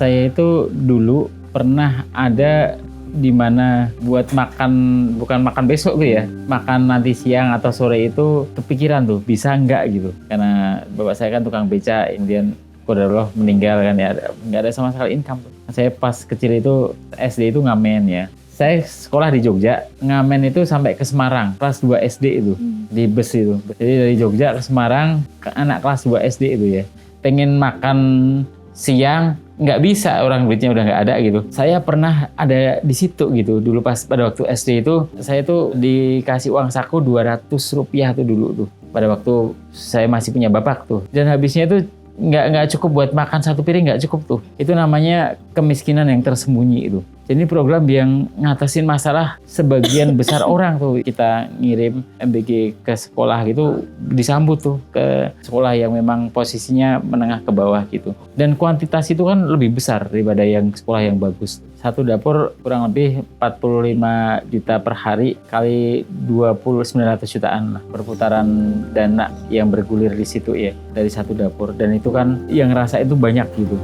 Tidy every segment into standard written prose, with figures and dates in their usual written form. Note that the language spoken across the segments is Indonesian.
Saya itu dulu pernah ada di mana buat makan, bukan makan besok gitu ya, makan nanti siang atau sore itu kepikiran tuh bisa nggak gitu, karena bapak saya kan tukang beca, kemudian qadarullah meninggal kan ya, nggak ada sama sekali income. Saya pas kecil itu SD itu ngamen ya, saya sekolah di Jogja, ngamen itu sampai ke Semarang, kelas 2 SD itu, di bus itu. Jadi dari Jogja ke Semarang, ke anak kelas 2 SD itu ya, pengen makan siang, nggak bisa, orang duitnya udah nggak ada gitu. Saya pernah ada di situ gitu, dulu pas pada waktu SD itu, saya tuh dikasih uang saku 200 rupiah tuh dulu tuh, pada waktu saya masih punya bapak tuh. Dan habisnya tuh nggak cukup buat makan satu piring, nggak cukup tuh. Itu namanya kemiskinan yang tersembunyi itu. Jadi program yang ngatasin masalah sebagian besar orang tuh. Kita ngirim MBG ke sekolah gitu, disambut tuh ke sekolah yang memang posisinya menengah ke bawah gitu. Dan kuantitas itu kan lebih besar daripada yang sekolah yang bagus. Satu dapur kurang lebih 45 juta per hari kali 2900 jutaan lah perputaran dana yang bergulir di situ ya, dari satu dapur. Dan itu kan yang ngerasa itu banyak gitu.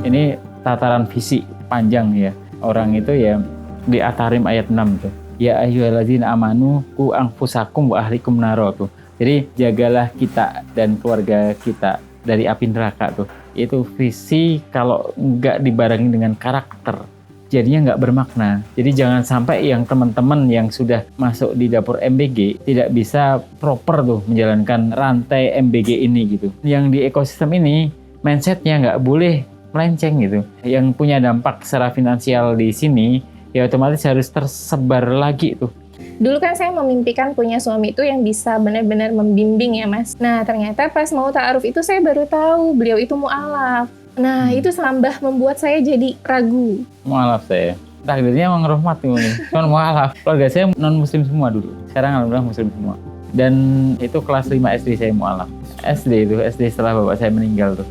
Ini tataran visi panjang ya. Orang itu ya di At-Tahrim ayat 6 tuh. Ya ayyuhalladzina amanu qu anfusakum wa ahlikum naro tuh. Jadi jagalah kita dan keluarga kita dari api neraka tuh. Itu visi kalau nggak dibarengi dengan karakter, jadinya nggak bermakna. Jadi jangan sampai yang teman-teman yang sudah masuk di dapur MBG tidak bisa proper tuh menjalankan rantai MBG ini gitu. Yang di ekosistem ini mindsetnya nggak boleh melenceng gitu. Yang punya dampak secara finansial di sini ya otomatis harus tersebar lagi tuh. Dulu kan saya memimpikan punya suami itu yang bisa benar-benar membimbing ya Mas. Nah ternyata pas mau ta'aruf itu saya baru tahu beliau itu mu'alaf. Nah itu selambah membuat saya jadi ragu. Mu'alaf saya. Takdirnya emang rahmat nih. Cuman mu'alaf. Keluarga saya non muslim semua dulu. Sekarang alhamdulillah muslim semua. Dan itu kelas 5 SD saya mu'alaf. SD setelah bapak saya meninggal tuh.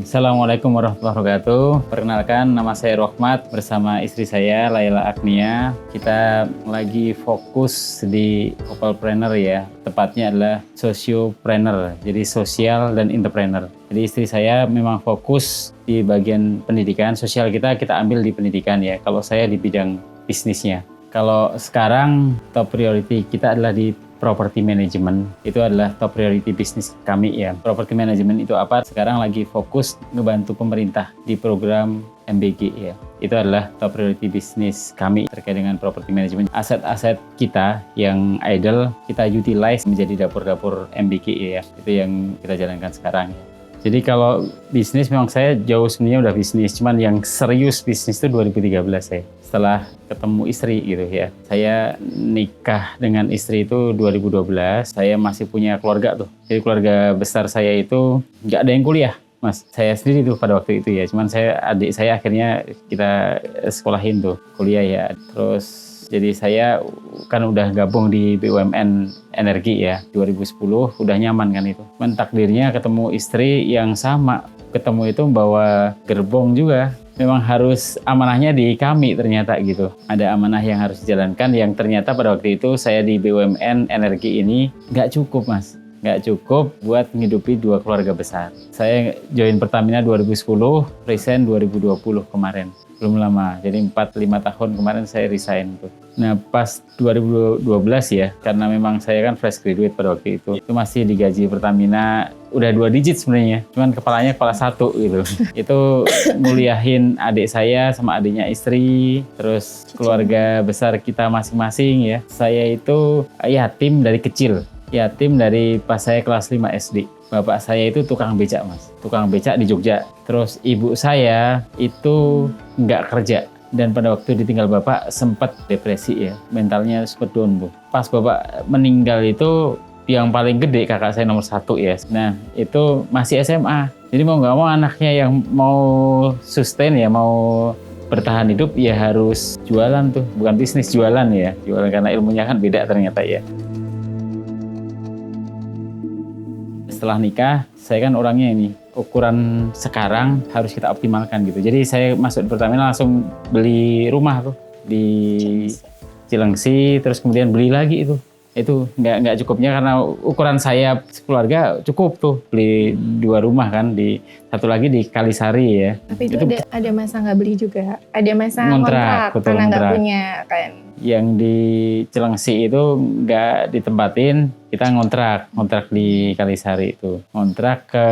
Assalamualaikum warahmatullahi wabarakatuh. Perkenalkan, nama saya Rohmat bersama istri saya Laila Agnia. Kita lagi fokus di Opalpreneur ya. Tepatnya adalah Sociopreneur, jadi sosial dan entrepreneur. Jadi istri saya memang fokus di bagian pendidikan, sosial kita ambil di pendidikan ya. Kalau saya di bidang bisnisnya. Kalau sekarang top priority kita adalah di property management. Itu adalah top priority bisnis kami ya. Property management itu apa? Sekarang lagi fokus ngebantu pemerintah di program MBG ya. Itu adalah top priority bisnis kami terkait dengan property management. Aset-aset kita yang idle kita utilize menjadi dapur-dapur MBG ya. Itu yang kita jalankan sekarang ya. Jadi kalau bisnis memang saya jauh sebenarnya udah bisnis, cuman yang serius bisnis itu 2013 saya. Setelah ketemu istri gitu ya. Saya nikah dengan istri itu 2012, saya masih punya keluarga tuh. Jadi keluarga besar saya itu nggak ada yang kuliah, Mas. Saya sendiri tuh pada waktu itu ya. Cuman adik saya akhirnya kita sekolahin tuh kuliah ya. Terus jadi saya kan udah gabung di BUMN Energi ya, 2010 udah nyaman kan itu. Cuman takdirnya ketemu istri yang sama, ketemu itu membawa gerbong juga. Memang harus amanahnya di kami ternyata gitu. Ada amanah yang harus dijalankan yang ternyata pada waktu itu saya di BUMN Energi ini nggak cukup Mas. Nggak cukup buat menghidupi 2 keluarga besar. Saya join Pertamina 2010, resign 2020 kemarin. Belum lama, jadi 4-5 tahun kemarin saya resign tuh. Nah pas 2012 ya, karena memang saya kan fresh graduate pada waktu itu masih digaji Pertamina, udah 2 digit sebenarnya, cuman kepalanya kepala 1 gitu. Itu nguliahin adik saya sama adiknya istri, terus keluarga besar kita masing-masing ya. Saya itu yatim dari kecil, yatim dari pas saya kelas 5 SD. Bapak saya itu tukang becak Mas, tukang becak di Jogja. Terus ibu saya itu nggak kerja. Dan pada waktu ditinggal bapak sempat depresi ya, mentalnya sempat down Bu. Pas bapak meninggal itu yang paling gede kakak saya nomor 1 ya. Nah itu masih SMA. Jadi mau nggak mau anaknya yang mau sustain ya, mau bertahan hidup ya harus jualan tuh, bukan bisnis, jualan ya. Jualan karena ilmunya kan beda ternyata ya. Setelah nikah, saya kan orangnya ini, ukuran sekarang harus kita optimalkan gitu. Jadi saya masuk di Pertamina langsung beli rumah tuh di Cilengsi, terus kemudian beli lagi itu. Itu nggak cukupnya karena ukuran saya keluarga cukup tuh beli 2 rumah kan, di satu lagi di Kalisari ya. Tapi itu ada masa nggak beli juga, ada masa ngontrak karena nggak punya kan. Yang di Cilengsi itu nggak ditempatin, kita ngontrak di Kalisari itu. Ngontrak ke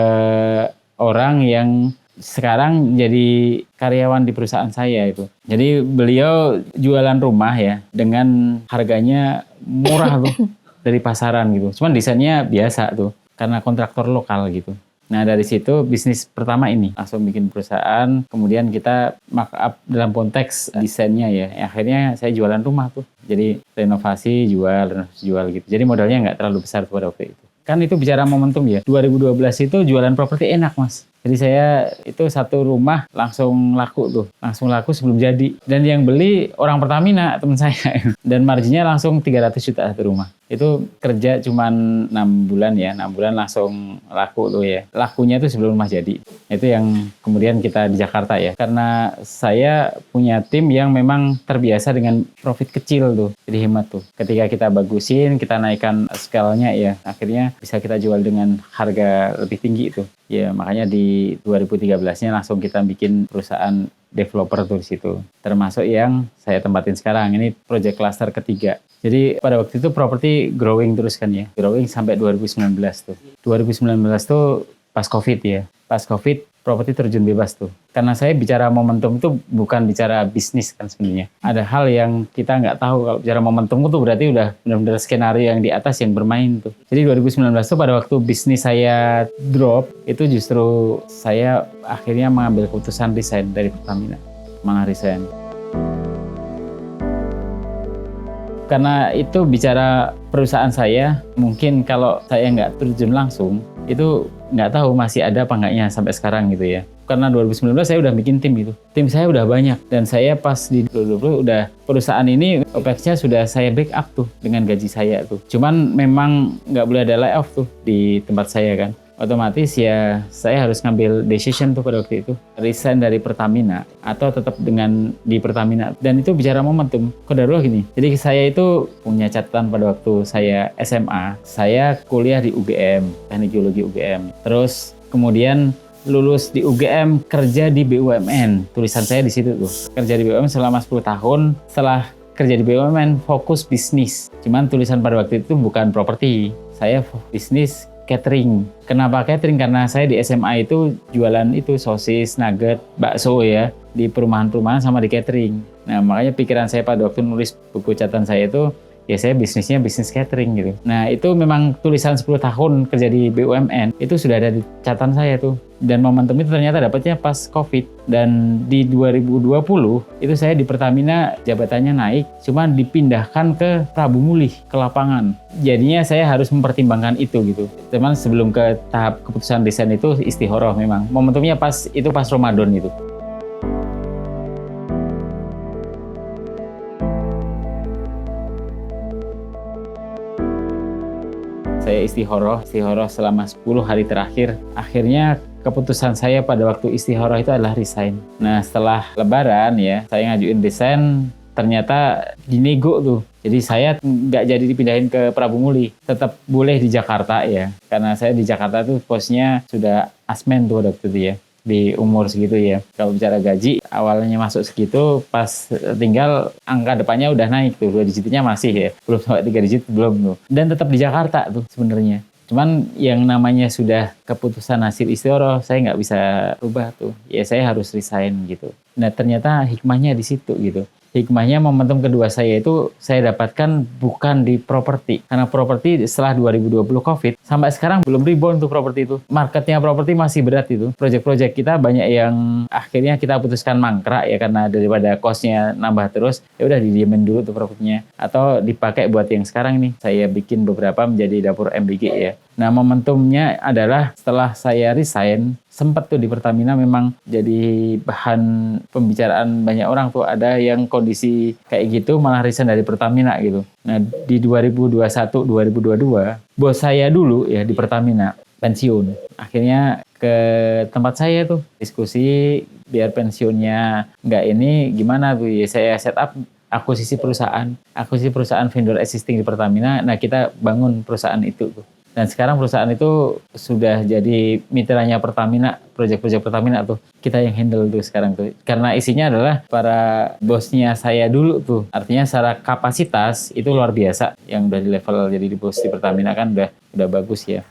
orang yang sekarang jadi karyawan di perusahaan saya itu. Jadi beliau jualan rumah ya dengan harganya murah tuh dari pasaran gitu. Cuman desainnya biasa tuh karena kontraktor lokal gitu. Nah dari situ bisnis pertama ini langsung bikin perusahaan, kemudian kita markup dalam konteks desainnya ya. Akhirnya saya jualan rumah tuh. Jadi renovasi jual gitu. Jadi modalnya nggak terlalu besar pada waktu itu. Kan itu bicara momentum ya. 2012 itu jualan properti enak mas. Jadi saya itu satu rumah langsung laku sebelum jadi. Dan yang beli orang Pertamina teman saya. Dan marginnya langsung 300 juta satu rumah. Itu kerja cuma 6 bulan ya, 6 bulan langsung laku tuh ya. Lakunya itu sebelum rumah jadi. Itu yang kemudian kita di Jakarta ya. Karena saya punya tim yang memang terbiasa dengan profit kecil tuh. Jadi hemat tuh. Ketika kita bagusin, kita naikkan scale-nya ya. Akhirnya bisa kita jual dengan harga lebih tinggi itu. Ya makanya di 2013-nya langsung kita bikin perusahaan developer tuh di situ. Termasuk yang saya tempatin sekarang, ini project cluster ketiga. Jadi pada waktu itu properti growing terus kan ya. Growing sampai 2019 tuh. 2019 tuh pas Covid ya. Pas Covid properti terjun bebas tuh. Karena saya bicara momentum itu bukan bicara bisnis kan sebenarnya. Ada hal yang kita nggak tahu kalau bicara momentum itu berarti udah benar-benar skenario yang di atas yang bermain tuh. Jadi 2019 tuh pada waktu bisnis saya drop, itu justru saya akhirnya mengambil keputusan resign dari Pertamina. Malah resign. Karena itu bicara perusahaan saya, mungkin kalau saya nggak terjun langsung, itu nggak tahu masih ada apa enggaknya sampai sekarang gitu ya. Karena 2019 saya udah bikin tim gitu. Tim saya udah banyak dan saya pas di 2020 udah perusahaan ini OPEX-nya sudah saya backup tuh dengan gaji saya tuh. Cuman memang nggak boleh ada layoff tuh di tempat saya kan. Otomatis ya saya harus ngambil decision tuh pada waktu itu. Resign dari Pertamina atau tetap dengan di Pertamina. Dan itu bicara momentum. Qadarullah gini. Jadi saya itu punya catatan pada waktu saya SMA. Saya kuliah di UGM, Teknik Geologi UGM. Terus kemudian lulus di UGM, kerja di BUMN. Tulisan saya di situ tuh. Kerja di BUMN selama 10 tahun. Setelah kerja di BUMN fokus bisnis. Cuman tulisan pada waktu itu bukan properti. Saya bisnis catering. Kenapa catering? Karena saya di SMA itu jualan itu sosis, nugget, bakso ya di perumahan-perumahan sama di catering. Nah makanya pikiran saya pada waktu nulis buku catatan saya itu ya saya bisnisnya bisnis catering gitu. Nah itu memang tulisan 10 tahun kerja di BUMN itu sudah ada di catatan saya tuh. Dan momentum itu ternyata dapatnya pas Covid. Dan di 2020 itu saya di Pertamina jabatannya naik, cuman dipindahkan ke Prabu Mulih, ke lapangan. Jadinya saya harus mempertimbangkan itu gitu. Cuman sebelum ke tahap keputusan desain itu istikharah memang. Momentumnya pas Ramadan itu. Saya istikharah selama 10 hari terakhir. Akhirnya keputusan saya pada waktu istikharah itu adalah resign. Nah setelah lebaran ya, saya ngajuin desain, ternyata dinego tuh. Jadi saya nggak jadi dipindahin ke Prabu Mulih, tetap boleh di Jakarta ya. Karena saya di Jakarta tuh posnya sudah asmen tuh waktu itu ya. Di umur segitu ya. Kalau bicara gaji, awalnya masuk segitu, pas tinggal angka depannya udah naik tuh, 2 digitnya masih ya. Belum sampai 3 digit, belum tuh. Dan tetap di Jakarta tuh sebenarnya. Cuman yang namanya sudah keputusan hasil istikharah, saya nggak bisa rubah tuh. Ya saya harus resign gitu. Nah ternyata hikmahnya di situ gitu. Hikmahnya momentum kedua saya itu saya dapatkan bukan di properti. Karena properti setelah 2020 Covid, sampai sekarang belum rebound tuh properti itu. Marketnya properti masih berat itu. Project-project kita banyak yang akhirnya kita putuskan mangkrak ya karena daripada cost-nya nambah terus. Ya udah didiemin dulu tuh propertinya. Atau dipakai buat yang sekarang nih. Saya bikin beberapa menjadi dapur MBG ya. Nah, momentumnya adalah setelah saya resign, sempat tuh di Pertamina memang jadi bahan pembicaraan banyak orang tuh. Ada yang kondisi kayak gitu malah resign dari Pertamina gitu. Nah, di 2021-2022, bos saya dulu ya di Pertamina pensiun. Akhirnya ke tempat saya tuh diskusi biar pensiunnya nggak ini gimana tuh ya, saya set up akuisisi perusahaan vendor existing di Pertamina. Nah, kita bangun perusahaan itu tuh. Dan sekarang perusahaan itu sudah jadi mitranya Pertamina, proyek-proyek Pertamina tuh. Kita yang handle tuh sekarang tuh. Karena isinya adalah para bosnya saya dulu tuh. Artinya secara kapasitas itu luar biasa. Yang udah di level jadi di bos di Pertamina kan udah bagus ya.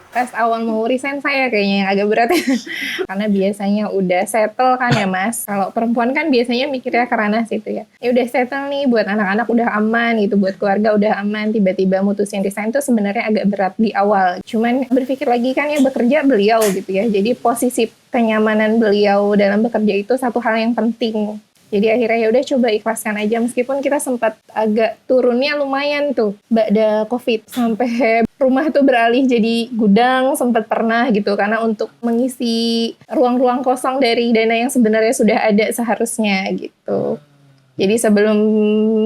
Pas awal mau resign saya kayaknya yang agak berat ya. Karena biasanya udah settle kan ya Mas. Kalau perempuan kan biasanya mikirnya kerana situ ya. Ya udah settle nih, buat anak-anak udah aman gitu, buat keluarga udah aman. Tiba-tiba mutusin resign tuh sebenarnya agak berat di awal. Cuman berpikir lagi kan ya, bekerja beliau gitu ya. Jadi posisi kenyamanan beliau dalam bekerja itu satu hal yang penting. Jadi akhirnya ya udah coba ikhlaskan aja, meskipun kita sempat agak turunnya lumayan tuh ba'da Covid, sampai rumah tuh beralih jadi gudang, sempat pernah gitu, karena untuk mengisi ruang-ruang kosong dari dana yang sebenarnya sudah ada seharusnya gitu. Jadi sebelum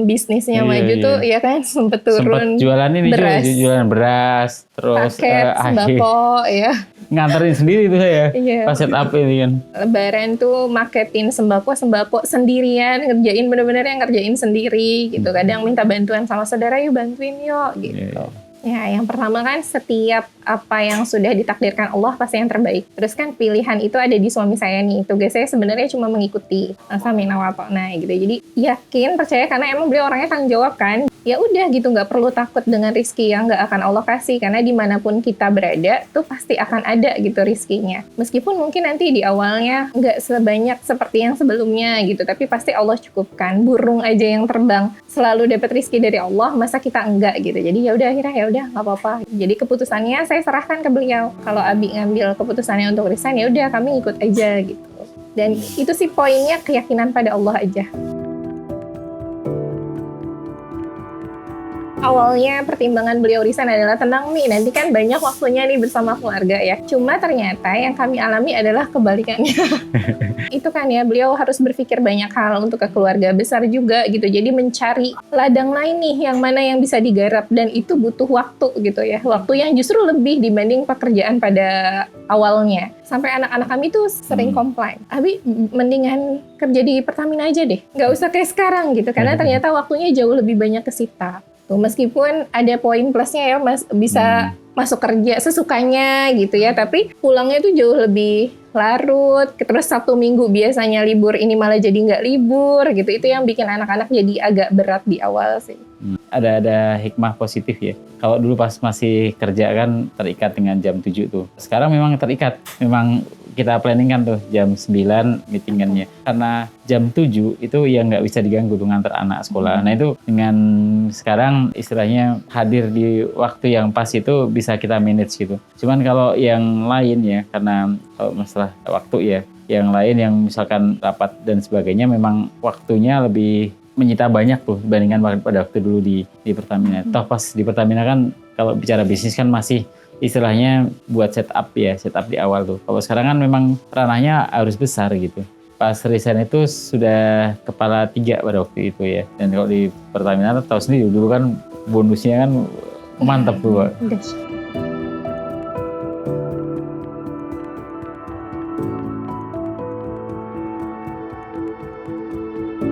bisnisnya maju tuh ya kan sempat turun. Sempat jualan ini beras. juga, jualan beras, terus paket sembako ya. nganterin sendiri tuh saya. Iya. Pas set up ini kan. Lebaran tuh maketin sembako sendirian, ngerjain bener-bener yang ngerjain sendiri gitu. Kadang minta bantuan sama saudara, yuk bantuin yuk gitu. Yeah. Ya, yang pertama kan setiap apa yang sudah ditakdirkan Allah pasti yang terbaik. Terus kan pilihan itu ada di suami saya nih. Tugas saya sebenarnya cuma mengikuti samina wa ta'na gitu. Jadi yakin, percaya karena emang beliau orangnya tanggung jawab kan. Ya udah gitu, nggak perlu takut dengan rizki yang nggak akan Allah kasih, karena dimanapun kita berada tuh pasti akan ada gitu rizkinya. Meskipun mungkin nanti di awalnya nggak sebanyak seperti yang sebelumnya gitu, tapi pasti Allah cukupkan. Burung aja yang terbang selalu dapat rizki dari Allah, masa kita enggak gitu. Jadi ya udah, akhirnya ya udah nggak apa-apa. Jadi keputusannya saya serahkan ke beliau. Kalau Abi ngambil keputusannya untuk resign, ya udah kami ikut aja gitu. Dan itu sih poinnya, keyakinan pada Allah aja. Awalnya pertimbangan beliau resign adalah tenang nih, nanti kan banyak waktunya nih bersama keluarga ya. Cuma ternyata yang kami alami adalah kebalikannya. Itu kan ya, beliau harus berpikir banyak hal untuk ke keluarga besar juga gitu. Jadi mencari ladang lain nih yang mana yang bisa digarap, dan itu butuh waktu gitu ya. Waktu yang justru lebih dibanding pekerjaan pada awalnya. Sampai anak-anak kami tuh sering komplain, Abi mendingan kerja di Pertamina aja deh, nggak usah kayak sekarang gitu. Karena ternyata waktunya jauh lebih banyak kesita. Tuh, meskipun ada poin plusnya ya, Mas, bisa masuk kerja sesukanya gitu ya, tapi pulangnya tuh jauh lebih larut. Terus Sabtu Minggu biasanya libur, ini malah jadi nggak libur gitu. Itu yang bikin anak-anak jadi agak berat di awal sih. Ada hikmah positif ya. Kalau dulu pas masih kerja kan terikat dengan jam 7 tuh. Sekarang memang terikat. Memang kita planning kan tuh jam 9 meetingannya. Karena jam 7 itu ya nggak bisa diganggu tuh nganter anak sekolah. Nah itu dengan sekarang istilahnya hadir di waktu yang pas itu bisa kita manage gitu. Cuman kalau yang lain ya, karena kalau masalah waktu ya, yang lain yang misalkan rapat dan sebagainya memang waktunya lebih menyita banyak tuh dibandingkan pada waktu dulu di Pertamina. Toh pas di Pertamina kan kalau bicara bisnis kan masih istilahnya buat setup di awal tuh. Kalau sekarang kan memang ranahnya harus besar gitu. Pas resign itu sudah kepala 3 pada waktu itu ya. Dan kalau di Pertamina tahu sendiri dulu kan bonusnya kan mantap tuh, Pak.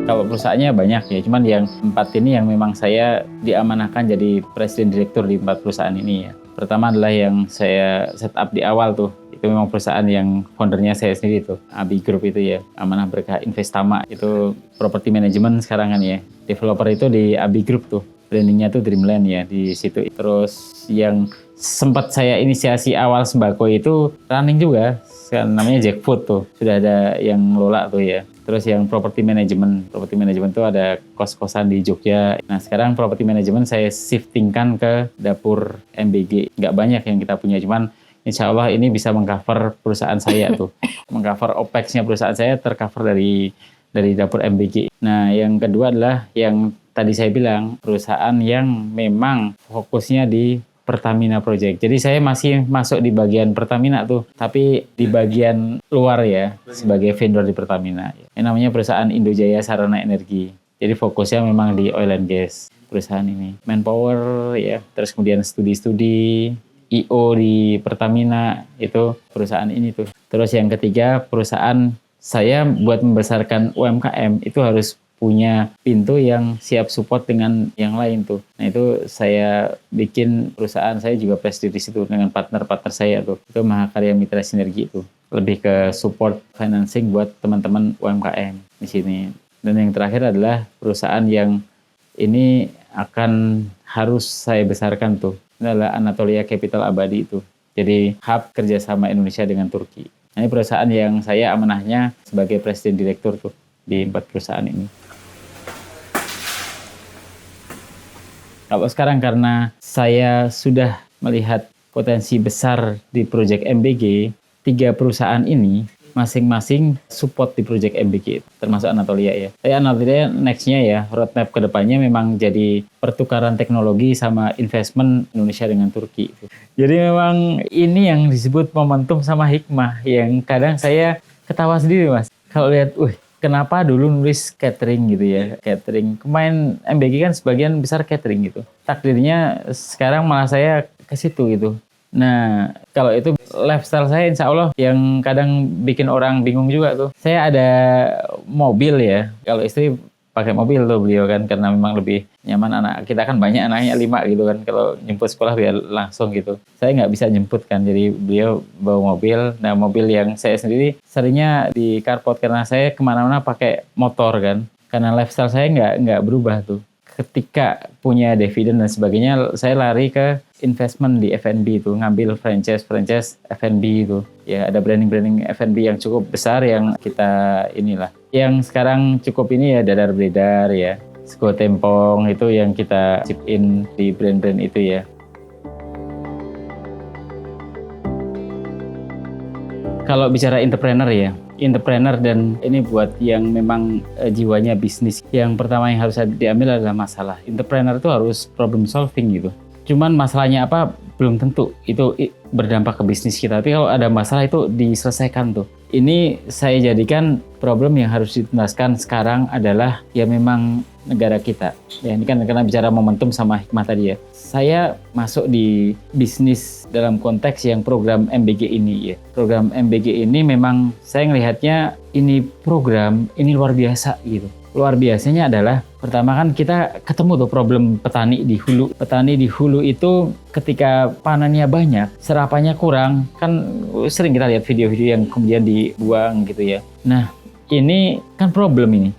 Kalau perusahaannya banyak ya, cuman yang 4 ini yang memang saya diamanahkan jadi presiden direktur di 4 perusahaan ini ya. Pertama adalah yang saya set up di awal tuh, itu memang perusahaan yang foundernya saya sendiri tuh, Abi Group itu ya, Amanah Berkah Investama, itu property management sekarang kan ya. Developer itu di Abi Group tuh, brandingnya tuh Dreamland ya di situ. Terus yang sempat saya inisiasi awal sembako itu running juga, namanya Jackfood tuh, sudah ada yang ngelola tuh ya. Terus yang property management tuh ada kos-kosan di Jogja. Nah sekarang property management saya shiftingkan ke dapur MBG. Nggak banyak yang kita punya, cuman insya Allah ini bisa mengcover perusahaan saya tuh. Mengcover OPEX-nya perusahaan saya tercover dari dapur MBG. Nah yang kedua adalah yang tadi saya bilang perusahaan yang memang fokusnya di Pertamina Project. Jadi saya masih masuk di bagian Pertamina tuh, tapi di bagian luar ya, sebagai vendor di Pertamina. Yang namanya perusahaan Indojaya Sarana Energi. Jadi fokusnya memang di oil and gas perusahaan ini. Manpower ya, terus kemudian studi-studi, IO di Pertamina, itu perusahaan ini tuh. Terus yang ketiga, perusahaan saya buat membesarkan UMKM itu harus punya pintu yang siap support dengan yang lain tuh. Nah itu saya bikin perusahaan, saya juga press di situ dengan partner-partner saya tuh. Itu Mahakarya Mitra Sinergi itu. Lebih ke support financing buat teman-teman UMKM di sini. Dan yang terakhir adalah perusahaan yang ini akan harus saya besarkan tuh. Ini adalah Anatolia Capital Abadi itu. Jadi hub kerjasama Indonesia dengan Turki. Nah, ini perusahaan yang saya amanahnya sebagai presiden direktur tuh di 4 perusahaan ini. Kalau sekarang karena saya sudah melihat potensi besar di proyek MBG, 3 perusahaan ini masing-masing support di proyek MBG, termasuk Anatolia ya. Anatolia next-nya ya, roadmap ke depannya memang jadi pertukaran teknologi sama investment Indonesia dengan Turki. Jadi memang ini yang disebut momentum sama hikmah, yang kadang saya ketawa sendiri Mas. Kalau lihat, kenapa dulu nulis catering gitu ya, catering. Kemarin MBG kan sebagian besar catering gitu. Takdirnya sekarang malah saya ke situ gitu. Nah, kalau itu lifestyle saya insya Allah yang kadang bikin orang bingung juga tuh. Saya ada mobil ya, kalau istri pakai mobil tuh beliau kan, karena memang lebih nyaman. Anak kita kan banyak, anaknya 5 gitu kan, kalau jemput sekolah biar langsung gitu. Saya nggak bisa jemput kan, jadi beliau bawa mobil. Nah, mobil yang saya sendiri seringnya di carport karena saya kemana-mana pakai motor kan, karena lifestyle saya nggak berubah tuh. Ketika punya dividen dan sebagainya, saya lari ke investment di F&B itu, ngambil franchise F&B itu. Ya, ada branding F&B yang cukup besar yang kita inilah. Yang sekarang cukup ini ya Dadar Bredar ya, Sego Tempong itu yang kita chip in di brand-brand itu ya. Kalau bicara entrepreneur dan ini buat yang memang jiwanya bisnis. Yang pertama yang harus diambil adalah masalah. Entrepreneur itu harus problem solving gitu. Cuman masalahnya apa belum tentu itu berdampak ke bisnis kita. Tapi kalau ada masalah itu diselesaikan tuh. Ini saya jadikan problem yang harus dituntaskan sekarang adalah ya memang negara kita. Ya ini kan karena bicara momentum sama hikmah tadi ya. Saya masuk di bisnis dalam konteks yang program MBG ini ya. Program MBG ini memang saya ngelihatnya ini program ini luar biasa gitu. Luar biasanya adalah pertama kan kita ketemu tuh problem petani di hulu. Petani di hulu itu ketika panennya banyak, serapannya kurang, kan sering kita lihat video-video yang kemudian dibuang gitu ya. Nah, ini kan problem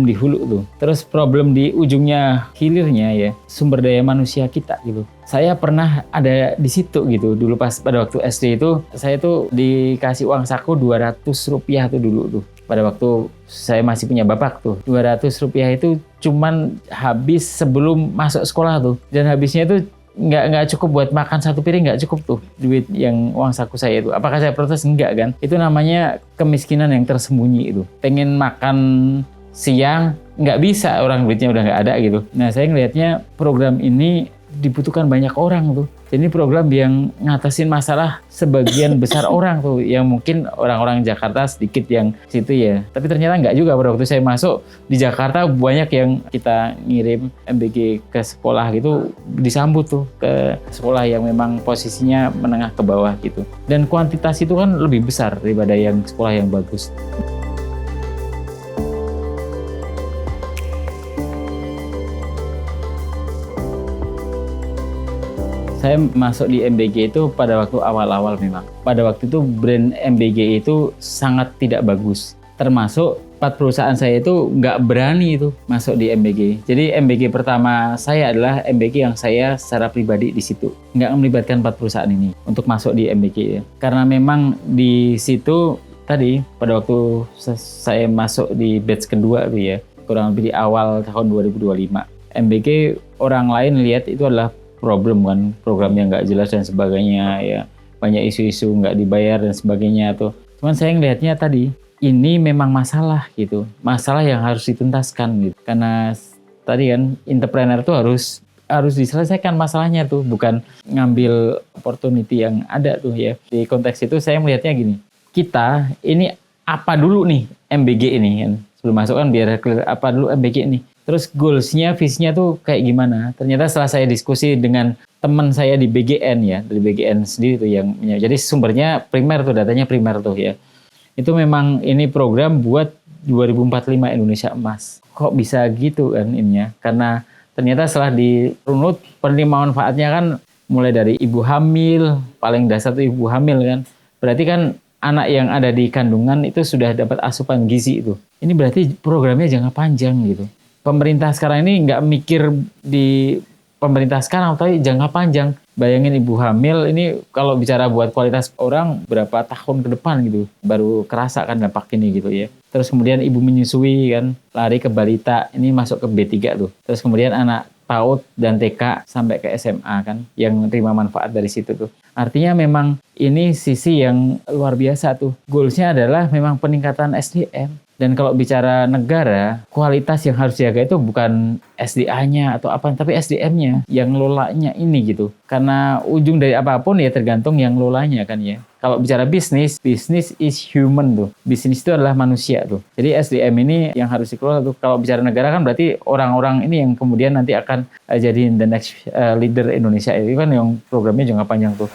di hulu tuh. Terus problem di ujungnya hilirnya ya, sumber daya manusia kita gitu. Saya pernah ada di situ gitu. Dulu pas pada waktu SD itu, saya tuh dikasih uang saku Rp200 tuh dulu tuh. Pada waktu saya masih punya bapak tuh, Rp200 itu cuman habis sebelum masuk sekolah tuh. Dan habisnya itu nggak cukup buat makan satu piring, nggak cukup tuh duit yang uang saku saya itu. Apakah saya protes? Enggak kan? Itu namanya kemiskinan yang tersembunyi itu. Pengen makan siang nggak bisa, orang duitnya udah nggak ada gitu. Nah saya ngelihatnya program ini dibutuhkan banyak orang tuh. Jadi program yang ngatasin masalah sebagian besar orang tuh, yang mungkin orang-orang Jakarta sedikit yang situ ya. Tapi ternyata nggak juga. Pada waktu saya masuk di Jakarta banyak yang kita ngirim MBG ke sekolah gitu, disambut tuh ke sekolah yang memang posisinya menengah ke bawah gitu. Dan kuantitas itu kan lebih besar daripada yang sekolah yang bagus. Saya masuk di MBG itu pada waktu awal-awal memang. Pada waktu itu brand MBG itu sangat tidak bagus. Termasuk 4 perusahaan saya itu nggak berani itu masuk di MBG. Jadi MBG pertama saya adalah MBG yang saya secara pribadi di situ. Nggak melibatkan 4 perusahaan ini untuk masuk di MBG ya. Karena memang di situ tadi pada waktu saya masuk di batch kedua tuh ya, kurang lebih di awal tahun 2025. MBG orang lain lihat itu adalah problem kan, program yang nggak jelas dan sebagainya ya, banyak isu-isu nggak dibayar dan sebagainya tuh. Cuman saya ngelihatnya tadi ini memang masalah gitu, masalah yang harus dituntaskan gitu. Karena tadi kan entrepreneur tuh harus diselesaikan masalahnya tuh, bukan ngambil opportunity yang ada tuh ya. Di konteks itu saya melihatnya gini, kita ini apa dulu nih MBG ini kan, sebelum masuk kan biar clear apa dulu MBG ini. Terus goalsnya, visinya tuh kayak gimana? Ternyata setelah saya diskusi dengan teman saya di BGN ya, dari BGN sendiri tuh yang, jadi sumbernya primer tuh, datanya primer tuh ya. Itu memang ini program buat 2045 Indonesia Emas. Kok bisa gitu kan ininya? Karena ternyata setelah dirunut penerima manfaatnya kan mulai dari ibu hamil, paling dasar tuh ibu hamil kan. Berarti kan anak yang ada di kandungan itu sudah dapat asupan gizi itu. Ini berarti programnya jangka panjang gitu. Pemerintah sekarang ini nggak mikir di pemerintah sekarang, tapi jangka panjang. Bayangin ibu hamil ini kalau bicara buat kualitas orang berapa tahun ke depan gitu, baru kerasa kan dampak ini gitu ya. Terus kemudian ibu menyusui kan, lari ke balita, ini masuk ke B3 tuh. Terus kemudian anak PAUD dan TK sampai ke SMA kan, yang terima manfaat dari situ tuh. Artinya memang ini sisi yang luar biasa tuh. Goalsnya adalah memang peningkatan SDM. Dan kalau bicara negara, kualitas yang harus dijaga itu bukan SDA-nya atau apa, tapi SDM-nya, yang lolanya ini gitu. Karena ujung dari apapun ya tergantung yang lolanya kan ya. Kalau bicara bisnis, bisnis is human tuh. Bisnis itu adalah manusia tuh. Jadi SDM ini yang harus dikelola tuh. Kalau bicara negara kan berarti orang-orang ini yang kemudian nanti akan jadi the next leader Indonesia. Itu kan yang programnya jangka panjang tuh.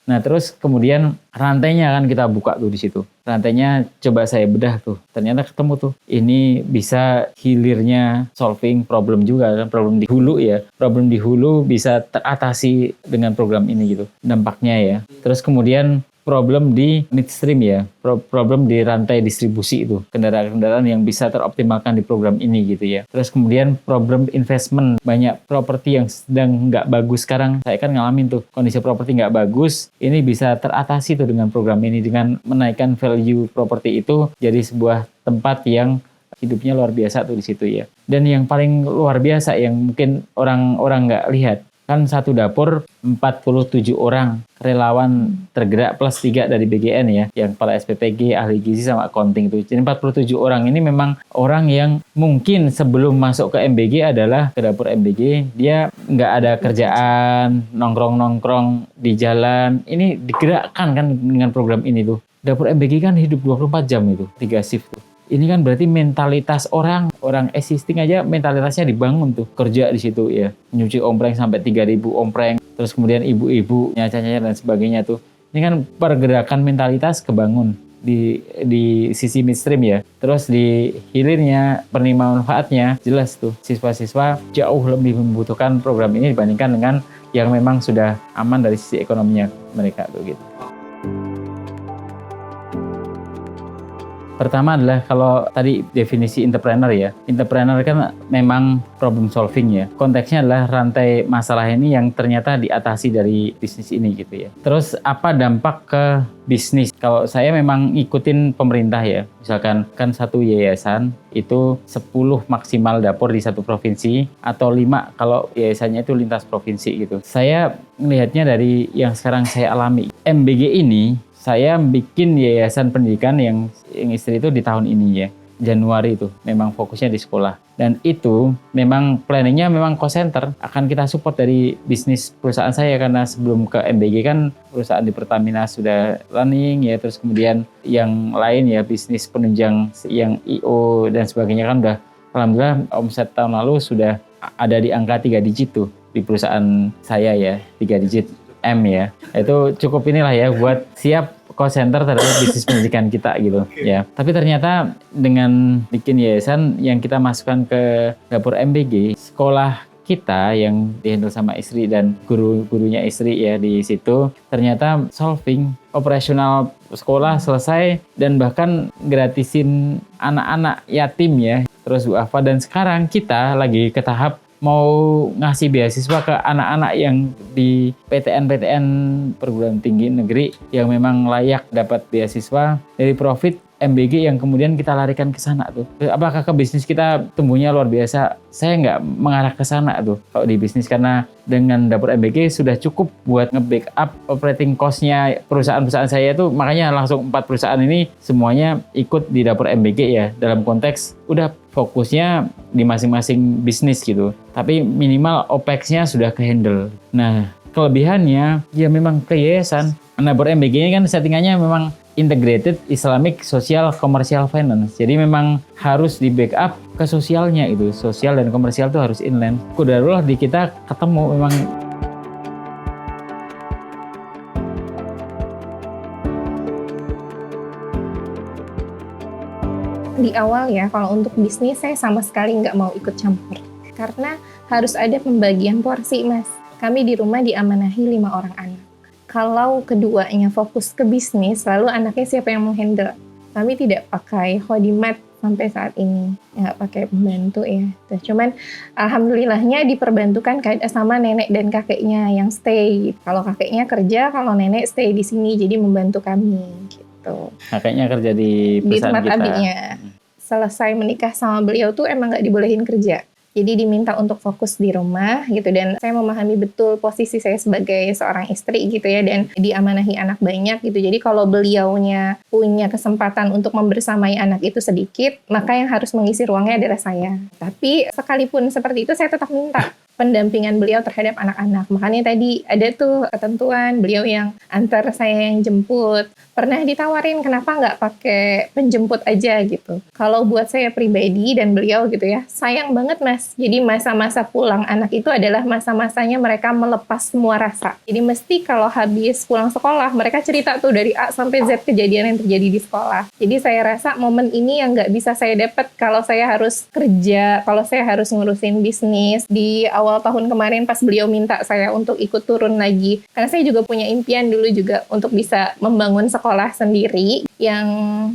Nah terus kemudian rantainya kan kita buka tuh di situ. Rantainya coba saya bedah tuh. Ternyata ketemu tuh. Ini bisa hilirnya solving problem juga kan, problem di hulu ya. Problem di hulu bisa teratasi dengan program ini gitu. Dampaknya ya. Terus kemudian problem di midstream ya, problem di rantai distribusi itu, kendaraan-kendaraan yang bisa teroptimalkan di program ini gitu ya. Terus kemudian problem investment, banyak properti yang sedang nggak bagus sekarang, saya kan ngalamin tuh, kondisi properti nggak bagus, ini bisa teratasi tuh dengan program ini, dengan menaikkan value properti itu jadi sebuah tempat yang hidupnya luar biasa tuh di situ ya. Dan yang paling luar biasa yang mungkin orang-orang nggak lihat, kan satu dapur 47 orang relawan tergerak plus 3 dari BGN ya, yang kepala SPPG, ahli gizi sama accounting itu. Jadi 47 orang ini memang orang yang mungkin sebelum masuk ke MBG adalah ke dapur MBG, dia nggak ada kerjaan, nongkrong-nongkrong di jalan. Ini digerakkan kan dengan program ini tuh. Dapur MBG kan hidup 24 jam itu, 3 shift tuh. Ini kan berarti mentalitas orang existing aja mentalitasnya dibangun tuh, kerja di situ ya, nyuci ompreng sampai 3.000 ompreng, terus kemudian ibu-ibu nyaca-nyaca dan sebagainya tuh. Ini kan pergerakan mentalitas kebangun di sisi midstream ya. Terus di hilirnya penerima manfaatnya jelas tuh, siswa-siswa jauh lebih membutuhkan program ini dibandingkan dengan yang memang sudah aman dari sisi ekonominya mereka tuh gitu. Pertama adalah kalau tadi definisi entrepreneur ya. Entrepreneur kan memang problem solving ya. Konteksnya adalah rantai masalah ini yang ternyata diatasi dari bisnis ini gitu ya. Terus apa dampak ke bisnis? Kalau saya memang ngikutin pemerintah ya. Misalkan kan satu yayasan itu 10 maksimal dapur di satu provinsi atau 5 kalau yayasannya itu lintas provinsi gitu. Saya melihatnya dari yang sekarang saya alami. MBG ini saya bikin yayasan pendidikan yang istri itu di tahun ini ya, Januari itu, memang fokusnya di sekolah. Dan itu memang planningnya memang cost center, akan kita support dari bisnis perusahaan saya, karena sebelum ke MBG kan perusahaan di Pertamina sudah running ya, terus kemudian yang lain ya bisnis penunjang yang IO dan sebagainya kan udah, alhamdulillah omset tahun lalu sudah ada di angka 3 digit tuh di perusahaan saya ya, 3 digit M ya. Itu cukup inilah ya buat siap cost center terhadap bisnis pendidikan kita gitu ya. Tapi ternyata dengan bikin yayasan yang kita masukkan ke dapur MBG, sekolah kita yang dihandle sama istri dan guru-gurunya istri ya di situ, ternyata solving operasional sekolah selesai dan bahkan gratisin anak-anak yatim ya, terus duafa. Dan sekarang kita lagi ke tahap mau ngasih beasiswa ke anak-anak yang di PTN perguruan tinggi negeri yang memang layak dapat beasiswa. Dari profit MBG yang kemudian kita larikan ke sana tuh? Apakah ke bisnis kita tumbuhnya luar biasa? Saya nggak mengarah ke sana tuh kalau di bisnis, karena dengan dapur MBG sudah cukup buat nge-backup operating cost-nya perusahaan-perusahaan saya tuh, makanya langsung 4 perusahaan ini semuanya ikut di dapur MBG ya, dalam konteks udah fokusnya di masing-masing bisnis gitu. Tapi minimal OPEX-nya sudah ke-handle. Nah, kelebihannya ya memang ke yayasan. Dapur MBG ini kan settingannya memang Integrated Islamic Social Commercial Finance. Jadi memang harus di backup ke sosialnya itu. Sosial dan komersial itu harus inland. Qadarullah di kita ketemu memang. Di awal ya, kalau untuk bisnis saya sama sekali nggak mau ikut campur. Karena harus ada pembagian porsi, Mas. Kami di rumah diamanahi 5 orang anak. Kalau keduanya fokus ke bisnis, lalu anaknya siapa yang menghandle? Kami tidak pakai khodimat sampai saat ini, nggak pakai pembantu ya. Cuman alhamdulillahnya diperbantukan sama nenek dan kakeknya yang stay. Kalau kakeknya kerja, kalau nenek stay di sini, jadi membantu kami gitu. Kakeknya kerja di perusahaan tempat kita. abinya. Selesai menikah sama beliau tuh emang nggak dibolehin kerja. Jadi diminta untuk fokus di rumah gitu, dan saya memahami betul posisi saya sebagai seorang istri gitu ya, dan diamanahi anak banyak gitu. Jadi kalau beliaunya punya kesempatan untuk membersamai anak itu sedikit, maka yang harus mengisi ruangnya adalah saya. Tapi sekalipun seperti itu saya tetap minta pendampingan beliau terhadap anak-anak. Makanya tadi ada tuh ketentuan beliau yang antar, saya yang jemput. Pernah ditawarin kenapa nggak pakai penjemput aja gitu. Kalau buat saya pribadi dan beliau gitu ya, sayang banget Mas. Jadi masa-masa pulang anak itu adalah masa-masanya mereka melepas semua rasa. Jadi mesti kalau habis pulang sekolah, mereka cerita tuh dari A sampai Z kejadian yang terjadi di sekolah. Jadi saya rasa momen ini yang nggak bisa saya dapat kalau saya harus kerja, kalau saya harus ngurusin bisnis. Di awal tahun kemarin pas beliau minta saya untuk ikut turun lagi, karena saya juga punya impian dulu juga untuk bisa membangun sekolah sendiri, yang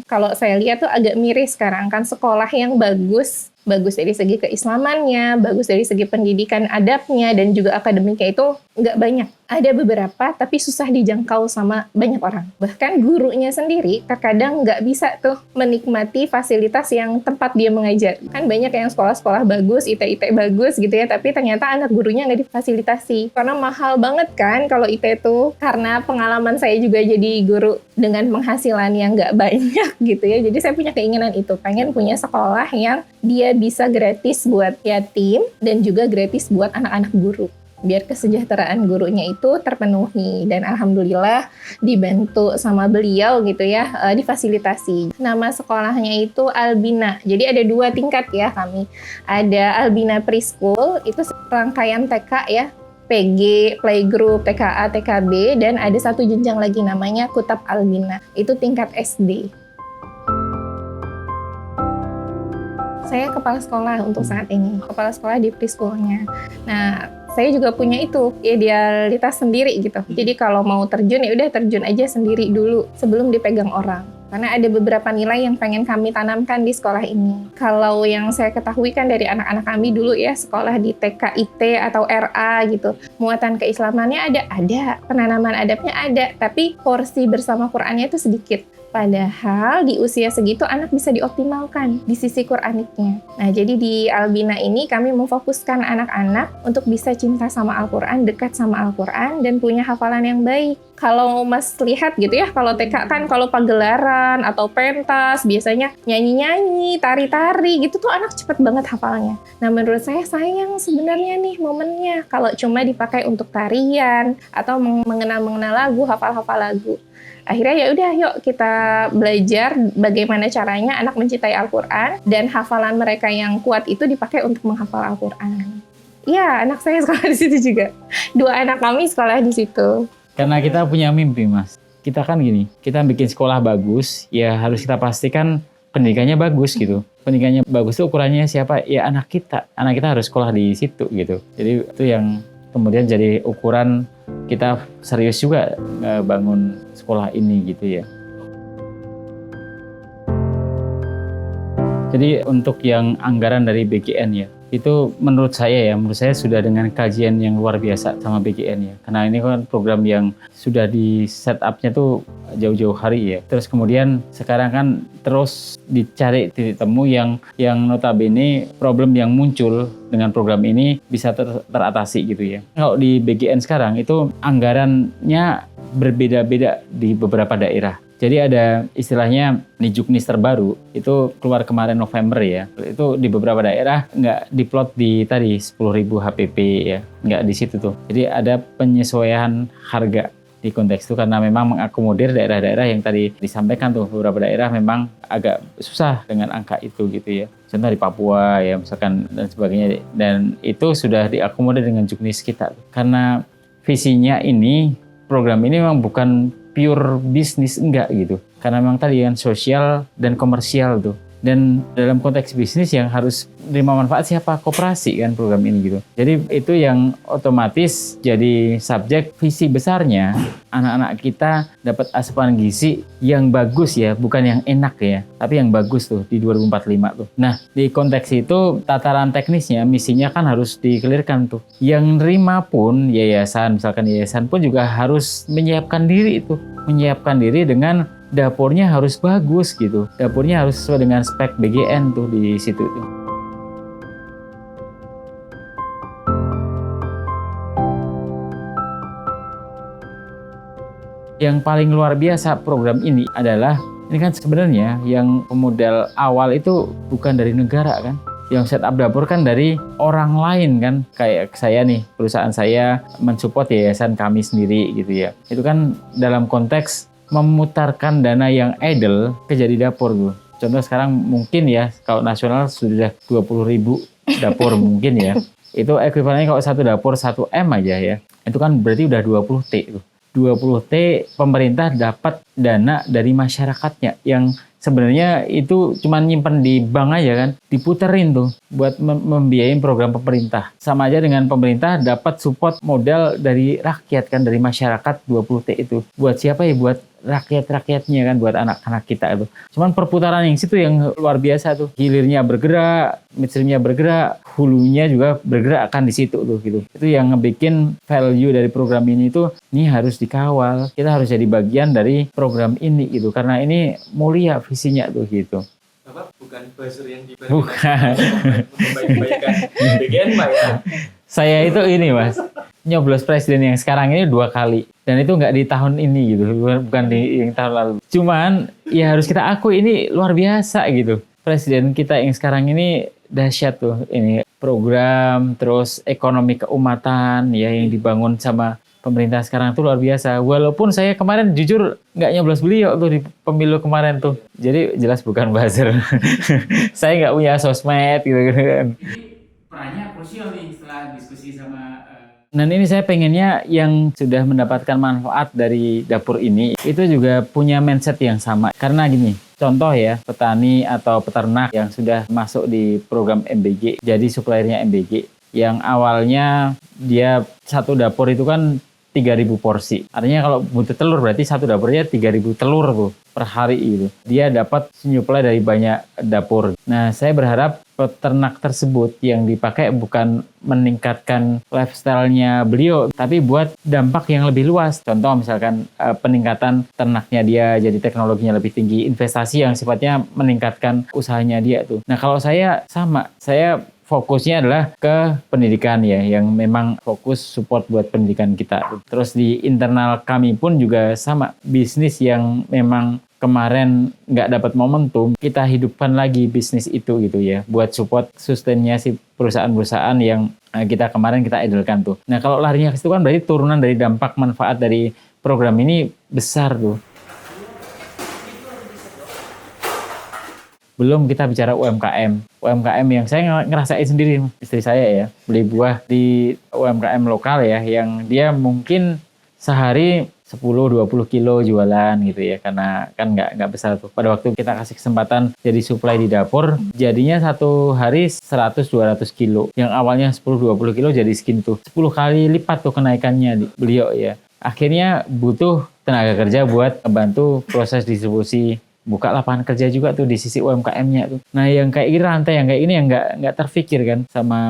kalau saya lihat tuh agak miris sekarang kan, sekolah yang bagus dari segi keislamannya, bagus dari segi pendidikan adabnya, dan juga akademiknya itu nggak banyak. Ada beberapa, tapi susah dijangkau sama banyak orang. Bahkan gurunya sendiri terkadang nggak bisa tuh menikmati fasilitas yang tempat dia mengajar. Kan banyak yang sekolah-sekolah bagus, IT bagus gitu ya, tapi ternyata anak gurunya nggak difasilitasi. Karena mahal banget kan kalau IT itu. Karena pengalaman saya juga jadi guru dengan penghasilan yang nggak banyak gitu ya. Jadi saya punya keinginan itu, pengen punya sekolah yang dia bisa gratis buat yatim dan juga gratis buat anak-anak guru, biar kesejahteraan gurunya itu terpenuhi. Dan alhamdulillah dibantu sama beliau gitu ya, difasilitasi. Nama sekolahnya itu Albina. Jadi ada 2 tingkat ya kami. Ada Albina Preschool, itu rangkaian TK ya, PG, Playgroup, TKA, TKB, dan ada 1 jenjang lagi namanya Kutab Albina. Itu tingkat SD. Saya kepala sekolah untuk saat ini, kepala sekolah di preschoolnya. Nah, saya juga punya itu idealitas sendiri gitu. Jadi kalau mau terjun ya udah terjun aja sendiri dulu sebelum dipegang orang. Karena ada beberapa nilai yang pengen kami tanamkan di sekolah ini. Kalau yang saya ketahui kan dari anak-anak kami dulu ya, sekolah di TK IT atau RA gitu, muatan keislamannya ada, penanaman adabnya ada, tapi porsi bersama Qur'annya itu sedikit. Padahal di usia segitu anak bisa dioptimalkan di sisi Qur'aniknya. Nah, jadi di Albina ini kami memfokuskan anak-anak untuk bisa cinta sama Al-Quran, dekat sama Al-Quran, dan punya hafalan yang baik. Kalau Mas lihat gitu ya, kalau TK kan kalau pagelaran atau pentas biasanya nyanyi-nyanyi, tari-tari gitu tuh anak cepet banget hafalannya. Nah, menurut saya sayang sebenarnya nih momennya kalau cuma dipakai untuk tarian atau mengenal lagu, hafal-hafal lagu. Akhirnya ya udah, yuk kita belajar bagaimana caranya anak mencintai Al-Quran, dan hafalan mereka yang kuat itu dipakai untuk menghafal Al-Quran. Iya, anak saya sekolah di situ juga. 2 anak kami sekolah di situ. Karena kita punya mimpi, Mas. Kita kan gini, kita bikin sekolah bagus, ya harus kita pastikan pendidikannya bagus gitu. Pendidikannya bagus itu ukurannya siapa? Ya anak kita. Anak kita harus sekolah di situ gitu. Jadi itu yang kemudian jadi ukuran kita serius juga bangun sekolah ini gitu ya. Jadi untuk yang anggaran dari BGN ya, itu menurut saya sudah dengan kajian yang luar biasa sama BGN ya. Karena ini kan program yang sudah di set up-nya tuh jauh-jauh hari ya. Terus kemudian sekarang kan terus dicari titik temu yang notabene problem yang muncul dengan program ini bisa teratasi gitu ya. Kalau di BGN sekarang itu anggarannya berbeda-beda di beberapa daerah. Jadi ada istilahnya di Juknis terbaru itu keluar kemarin November ya. Itu di beberapa daerah nggak diplot di tadi 10.000 HPP ya, nggak di situ tuh. Jadi ada penyesuaian harga di konteks itu karena memang mengakomodir daerah-daerah yang tadi disampaikan tuh, beberapa daerah memang agak susah dengan angka itu gitu ya. Contoh di Papua ya misalkan dan sebagainya, dan itu sudah diakomodir dengan Juknis kita. Karena visinya ini, program ini memang bukan pure bisnis, enggak gitu. Karena memang tadi kan sosial dan komersial tuh. Dan dalam konteks bisnis yang harus menerima manfaat siapa? Koperasi kan program ini gitu. Jadi itu yang otomatis jadi subjek visi besarnya anak-anak kita dapat asupan gizi yang bagus ya, bukan yang enak ya, tapi yang bagus tuh di 2045 tuh. Nah, di konteks itu tataran teknisnya, misinya kan harus dikelirkan tuh. Yang nerima pun yayasan, misalkan yayasan pun juga harus menyiapkan diri itu. Menyiapkan diri dengan dapurnya harus bagus gitu. Dapurnya harus sesuai dengan spek BGN tuh di situ tuh. Yang paling luar biasa program ini adalah, ini kan sebenarnya yang pemodal awal itu bukan dari negara kan. Yang setup dapur kan dari orang lain kan. Kayak saya nih, perusahaan saya mensupport yayasan kami sendiri gitu ya. Itu kan dalam konteks memutarkan dana yang idle ke jadi dapur tuh. Contoh sekarang mungkin ya, kalau nasional sudah 20.000 dapur mungkin ya. Itu ekuivalennya kalau satu dapur 1 M aja ya. Itu kan berarti udah 20 T tuh. 20 T pemerintah dapat dana dari masyarakatnya yang sebenarnya itu cuma nyimpen di bank aja kan, diputerin tuh buat membiayain program pemerintah. Sama aja dengan pemerintah dapat support modal dari rakyat kan, dari masyarakat 20 T itu. Buat siapa ya? Buat rakyat-rakyatnya kan, buat anak-anak kita itu. Cuman perputaran yang situ yang luar biasa tuh. Hilirnya bergerak, midstreamnya bergerak, hulunya juga bergerak akan di situ tuh gitu. Itu yang ngebikin value dari program ini tuh, ini harus dikawal. Kita harus jadi bagian dari program ini gitu. Karena ini mulia visinya tuh gitu. Bapak bukan buzzer yang Bukan. membaik-baikan BGN Pak ya? Saya itu ini Mas, nyoblos presiden yang sekarang ini 2 kali. Dan itu nggak di tahun ini gitu, bukan di yang tahun lalu. Cuman ya harus kita akui ini luar biasa gitu. Presiden kita yang sekarang ini dahsyat tuh. Ini program, terus ekonomi keumatan ya yang dibangun sama pemerintah sekarang tuh luar biasa. Walaupun saya kemarin jujur nggak nyoblos beliau tuh di pemilu kemarin tuh. Jadi jelas bukan buzzer. Saya nggak punya sosmed gitu kan. Perannya krusial nih setelah diskusi sama. Dan ini saya pengennya yang sudah mendapatkan manfaat dari dapur ini itu juga punya mindset yang sama. Karena gini, contoh ya, petani atau peternak yang sudah masuk di program MBG, jadi suppliernya MBG, yang awalnya dia satu dapur itu kan 3.000 porsi. Artinya kalau butuh telur berarti satu dapurnya 3.000 telur tuh per hari gitu. Dia dapat supply dari banyak dapur. Nah, saya berharap peternak tersebut yang dipakai bukan meningkatkan lifestyle-nya beliau, tapi buat dampak yang lebih luas. Contoh misalkan peningkatan ternaknya dia jadi teknologinya lebih tinggi, investasi yang sifatnya meningkatkan usahanya dia tuh. Nah, kalau saya sama, saya fokusnya adalah ke pendidikan ya, yang memang fokus support buat pendidikan kita. Terus di internal kami pun juga sama, bisnis yang memang kemarin nggak dapat momentum, kita hidupkan lagi bisnis itu gitu ya, buat support sustainnya si perusahaan-perusahaan yang kita kemarin kita idlekan tuh. Nah kalau larinya ke situ kan berarti turunan dari dampak manfaat dari program ini besar tuh. Belum kita bicara UMKM. UMKM yang saya ngerasain sendiri, istri saya ya, beli buah di UMKM lokal ya, yang dia mungkin sehari 10-20 kilo jualan gitu ya, karena kan nggak besar tuh. Pada waktu kita kasih kesempatan jadi supply di dapur, jadinya satu hari 100-200 kilo. Yang awalnya 10-20 kilo jadi segini tuh. 10 kali lipat tuh kenaikannya beliau ya. Akhirnya butuh tenaga kerja buat membantu proses distribusi buka lapangan kerja juga tuh di sisi UMKM-nya tuh. Nah yang kayak gini rantai yang kayak ini yang nggak terpikir kan sama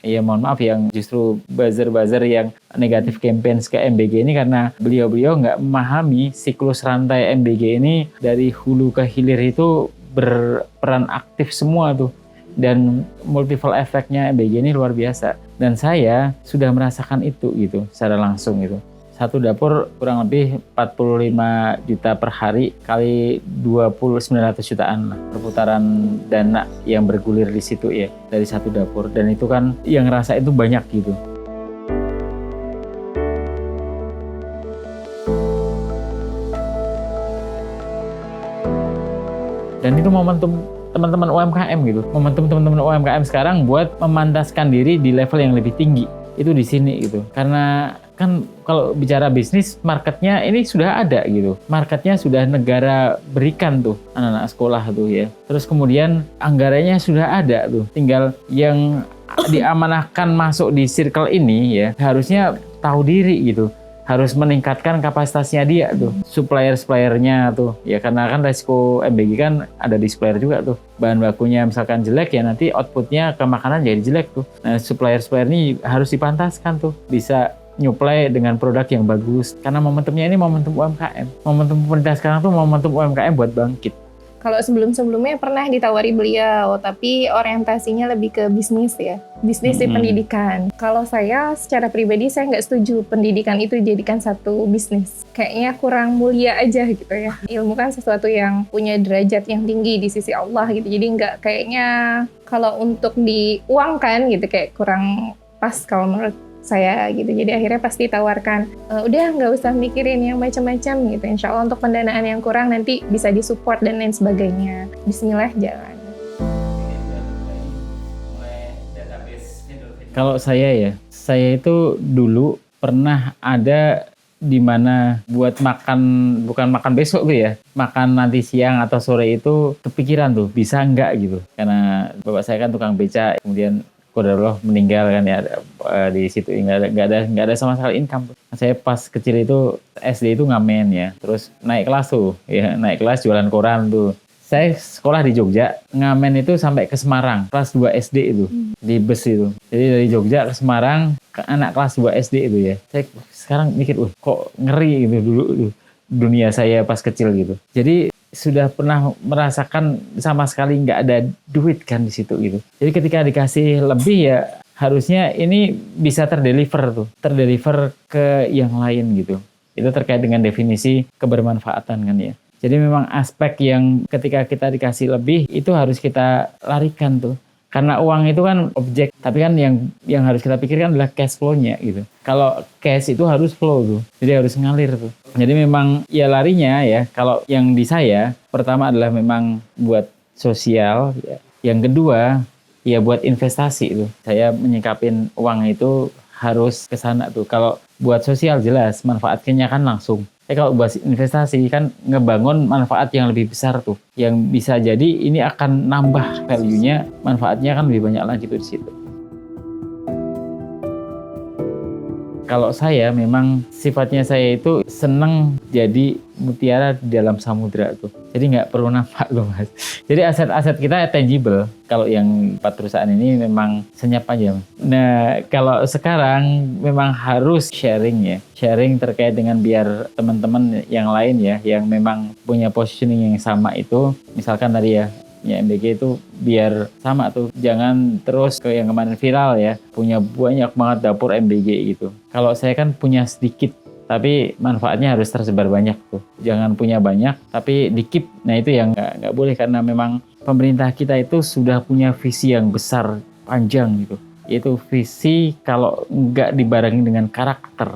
ya mohon maaf yang justru buzzer-buzzer yang negatif campaigns ke MBG ini karena beliau-beliau nggak memahami siklus rantai MBG ini dari hulu ke hilir itu berperan aktif semua tuh. Dan multiple efeknya MBG ini luar biasa. Dan saya sudah merasakan itu gitu secara langsung gitu. Satu dapur kurang lebih 45 juta per hari kali 900 jutaan lah perputaran dana yang bergulir di situ ya dari satu dapur, dan itu kan yang ngerasa itu banyak gitu. Dan itu momentum teman-teman UMKM gitu. Momentum teman-teman UMKM sekarang buat memantaskan diri di level yang lebih tinggi. Itu di sini gitu. Karena kan kalau bicara bisnis, marketnya ini sudah ada gitu. Marketnya sudah negara berikan tuh anak-anak sekolah tuh ya. Terus kemudian anggarannya sudah ada tuh. Tinggal yang diamanahkan masuk di circle ini ya harusnya tahu diri gitu. Harus meningkatkan kapasitasnya dia tuh. Supplier-suppliernya tuh. Ya karena kan resiko MBG kan ada di supplier juga tuh. Bahan bakunya misalkan jelek ya nanti outputnya ke makanan jadi jelek tuh. Nah supplier-supplier ini harus dipantaskan tuh. Bisa nyuplai dengan produk yang bagus. Karena momentumnya ini momentum UMKM. Momentum pemerintah sekarang tuh momentum UMKM buat bangkit. Kalau sebelum-sebelumnya pernah ditawari beliau, tapi orientasinya lebih ke bisnis ya. Bisnis di pendidikan. Kalau saya secara pribadi saya nggak setuju pendidikan itu dijadikan satu bisnis. Kayaknya kurang mulia aja gitu ya. Ilmu kan sesuatu yang punya derajat yang tinggi di sisi Allah gitu. Jadi nggak kayaknya kalau untuk diuangkan gitu kayak kurang pas kalau menurut saya gitu. Jadi akhirnya pasti tawarkan udah nggak usah mikirin yang macam-macam gitu. Insya Allah untuk pendanaan yang kurang nanti bisa disupport dan lain sebagainya. Bismillah jalan. Kalau saya itu dulu pernah ada di mana buat makan, bukan makan besok tuh ya, makan nanti siang atau sore itu kepikiran tuh bisa nggak gitu. Karena bapak saya kan tukang beca, kemudian qadarullah meninggal kan ya di situ, nggak ada sama sekali income. Saya pas kecil itu SD itu ngamen ya, terus naik kelas tuh ya, naik kelas jualan koran tuh. Saya sekolah di Jogja, ngamen itu sampai ke Semarang, kelas 2 SD itu, di bus itu. Jadi dari Jogja ke Semarang, ke anak kelas 2 SD itu ya. Saya sekarang mikir, kok ngeri gitu dulu dunia saya pas kecil gitu. Jadi sudah pernah merasakan sama sekali nggak ada duit kan di situ gitu. Jadi ketika dikasih lebih ya harusnya ini bisa terdeliver ke yang lain gitu. Itu terkait dengan definisi kebermanfaatan kan ya. Jadi memang aspek yang ketika kita dikasih lebih itu harus kita larikan tuh. Karena uang itu kan objek, tapi kan yang harus kita pikirkan adalah cash flow-nya gitu. Kalau cash itu harus flow tuh, jadi harus ngalir tuh. Jadi memang ya larinya ya, kalau yang di saya, pertama adalah memang buat sosial, ya. Yang kedua ya buat investasi tuh. Saya menyikapin uang itu harus ke sana tuh. Kalau buat sosial jelas, manfaatnya kan langsung. Kalau buat investasi kan ngebangun manfaat yang lebih besar tuh, yang bisa jadi ini akan nambah value-nya, manfaatnya kan lebih banyak lagi tuh di situ. Kalau saya memang sifatnya saya itu seneng jadi mutiara di dalam samudra tuh. Jadi nggak perlu nampak loh mas. Jadi aset-aset kita tangible. Kalau yang 4 perusahaan ini memang senyap aja. Nah kalau sekarang memang harus sharing ya. Sharing terkait dengan biar teman-teman yang lain ya, yang memang punya positioning yang sama itu. Misalkan tadi ya MBG itu biar sama tuh, jangan terus ke yang kemarin viral ya, punya banyak banget dapur MBG gitu. Kalau saya kan punya sedikit, tapi manfaatnya harus tersebar banyak tuh. Jangan punya banyak, tapi di-keep. Nah itu yang nggak boleh, karena memang pemerintah kita itu sudah punya visi yang besar, panjang gitu. Itu visi kalau nggak dibarengi dengan karakter,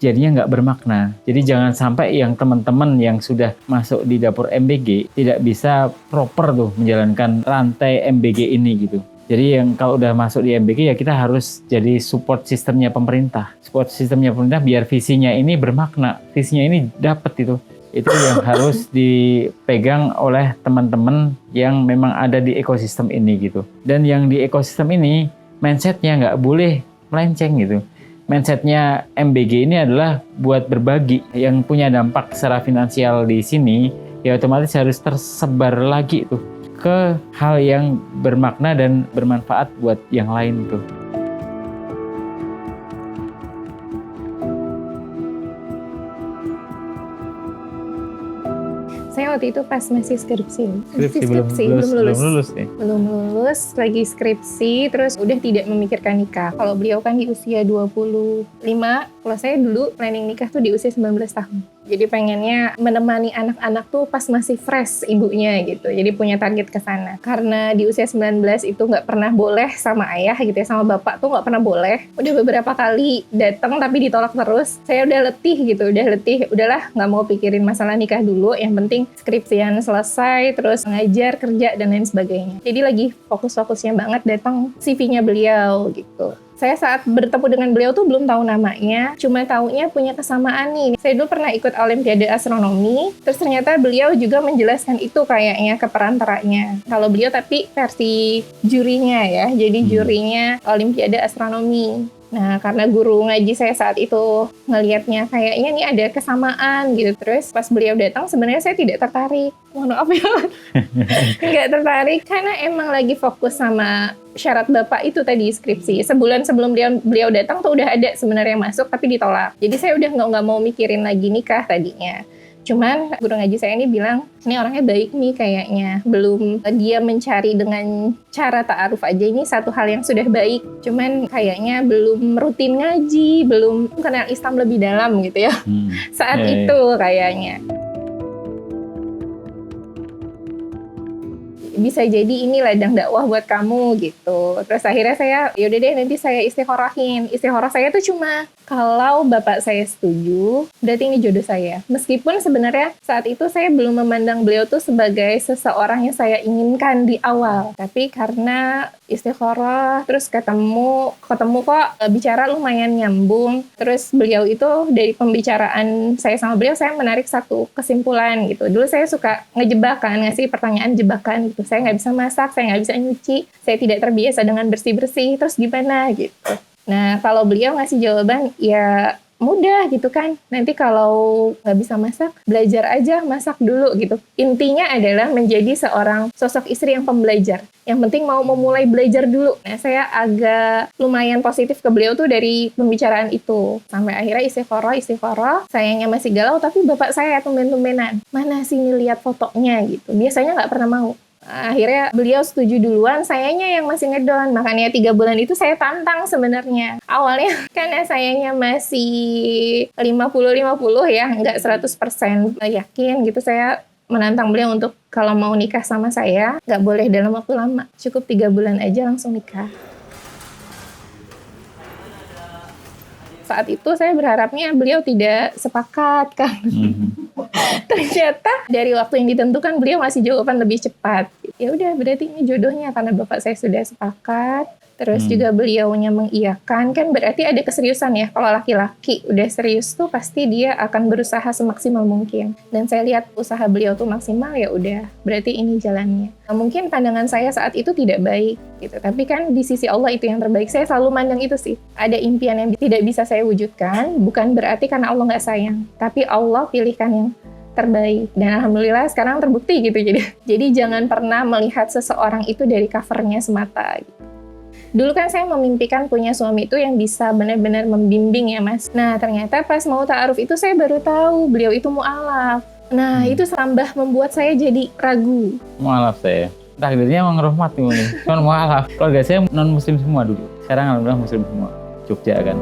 jadinya nggak bermakna. Jadi jangan sampai yang teman-teman yang sudah masuk di dapur MBG tidak bisa proper tuh menjalankan rantai MBG ini gitu. Jadi yang kalau udah masuk di MBG ya kita harus jadi support sistemnya pemerintah. Support sistemnya pemerintah biar visinya ini bermakna, visinya ini dapat itu. Itu yang harus dipegang oleh teman-teman yang memang ada di ekosistem ini gitu. Dan yang di ekosistem ini mindsetnya nggak boleh melenceng gitu. Mindsetnya MBG ini adalah buat berbagi. Yang punya dampak secara finansial di sini ya otomatis harus tersebar lagi tuh ke hal yang bermakna dan bermanfaat buat yang lain tuh. Saya waktu itu pas masih skripsi. Belum lulus nih. Belum lulus, lagi skripsi, terus udah tidak memikirkan nikah. Kalau beliau kan di usia 25, kalau saya dulu planning nikah tuh di usia 19 tahun. Jadi pengennya menemani anak-anak tuh pas masih fresh ibunya gitu. Jadi punya target ke sana. Karena di usia 19 itu nggak pernah boleh sama ayah gitu ya, sama bapak tuh nggak pernah boleh. Udah beberapa kali datang tapi ditolak terus. Saya udah letih gitu, udahlah nggak mau pikirin masalah nikah dulu. Yang penting skripsian selesai, terus ngajar, kerja, dan lain sebagainya. Jadi lagi fokus-fokusnya banget datang CV-nya beliau gitu. Saya saat bertemu dengan beliau tuh belum tahu namanya, cuma taunya punya kesamaan nih. Saya dulu pernah ikut Olimpiade Astronomi, terus ternyata beliau juga menjelaskan itu kayaknya ke perantaranya. Kalau beliau tapi versi jurinya ya, jadi jurinya Olimpiade Astronomi. Nah, karena guru ngaji saya saat itu ngelihatnya kayaknya nih ada kesamaan gitu. Terus pas beliau datang sebenarnya saya tidak tertarik. Mohon maaf ya. Nggak tertarik karena emang lagi fokus sama syarat bapak itu tadi skripsi. Sebulan sebelum beliau datang tuh udah ada sebenarnya masuk tapi ditolak. Jadi saya udah nggak mau mikirin lagi nikah tadinya. Cuman guru ngaji saya ini bilang, ini orangnya baik nih kayaknya. Belum dia mencari dengan cara ta'aruf aja, ini satu hal yang sudah baik. Cuman kayaknya belum rutin ngaji, belum kenal Islam lebih dalam gitu ya. Saat itu kayaknya. Bisa jadi ini ladang dakwah buat kamu gitu. Terus akhirnya saya, yaudah deh nanti saya istikhorahin. Istikharah saya tuh cuma kalau bapak saya setuju, berarti ini jodoh saya. Meskipun sebenarnya saat itu saya belum memandang beliau tuh sebagai seseorang yang saya inginkan di awal. Tapi karena istikharah, terus ketemu kok bicara lumayan nyambung. Terus beliau itu dari pembicaraan saya sama beliau, saya menarik satu kesimpulan gitu. Dulu saya suka ngejebak kan, ngasih pertanyaan jebakan gitu. Saya nggak bisa masak, saya nggak bisa nyuci, saya tidak terbiasa dengan bersih-bersih, terus gimana gitu. Nah, kalau beliau ngasih jawaban, ya mudah gitu kan. Nanti kalau nggak bisa masak, belajar aja masak dulu gitu. Intinya adalah menjadi seorang sosok istri yang pembelajar. Yang penting mau memulai belajar dulu. Nah, saya agak lumayan positif ke beliau tuh dari pembicaraan itu. Sampai akhirnya istikharah, sayangnya masih galau, tapi bapak saya tumben-tumbenan. Mana sih nih lihat fotonya gitu. Biasanya nggak pernah mau. Akhirnya beliau setuju duluan, sayanya yang masih ngedon. Makanya 3 bulan itu saya tantang sebenarnya. Awalnya karena sayanya masih 50-50 ya, nggak 100% yakin gitu. Saya menantang beliau untuk kalau mau nikah sama saya, nggak boleh dalam waktu lama. Cukup 3 bulan aja langsung nikah. Saat itu saya berharapnya beliau tidak sepakat kan. Ternyata dari waktu yang ditentukan beliau ngasih jawaban lebih cepat. Ya udah berarti ini jodohnya karena bapak saya sudah sepakat. Terus juga beliaunya mengiyakan, kan berarti ada keseriusan ya. Kalau laki-laki udah serius tuh pasti dia akan berusaha semaksimal mungkin. Dan saya lihat usaha beliau tuh maksimal, ya udah berarti ini jalannya. Nah, mungkin pandangan saya saat itu tidak baik gitu. Tapi kan di sisi Allah itu yang terbaik. Saya selalu mandang itu sih. Ada impian yang tidak bisa saya wujudkan, bukan berarti karena Allah nggak sayang. Tapi Allah pilihkan yang terbaik. Dan alhamdulillah sekarang terbukti gitu. Jadi jangan pernah melihat seseorang itu dari covernya semata gitu. Dulu kan saya memimpikan punya suami itu yang bisa benar-benar membimbing ya Mas. Nah ternyata pas mau ta'aruf itu saya baru tahu beliau itu mu'alaf. Nah itu selambah membuat saya jadi ragu. Mu'alaf saya. Takdirnya emang rahmat nih. Cuman mu'alaf. Keluarga saya non-muslim semua dulu. Sekarang alhamdulillah muslim semua. Jogja kan.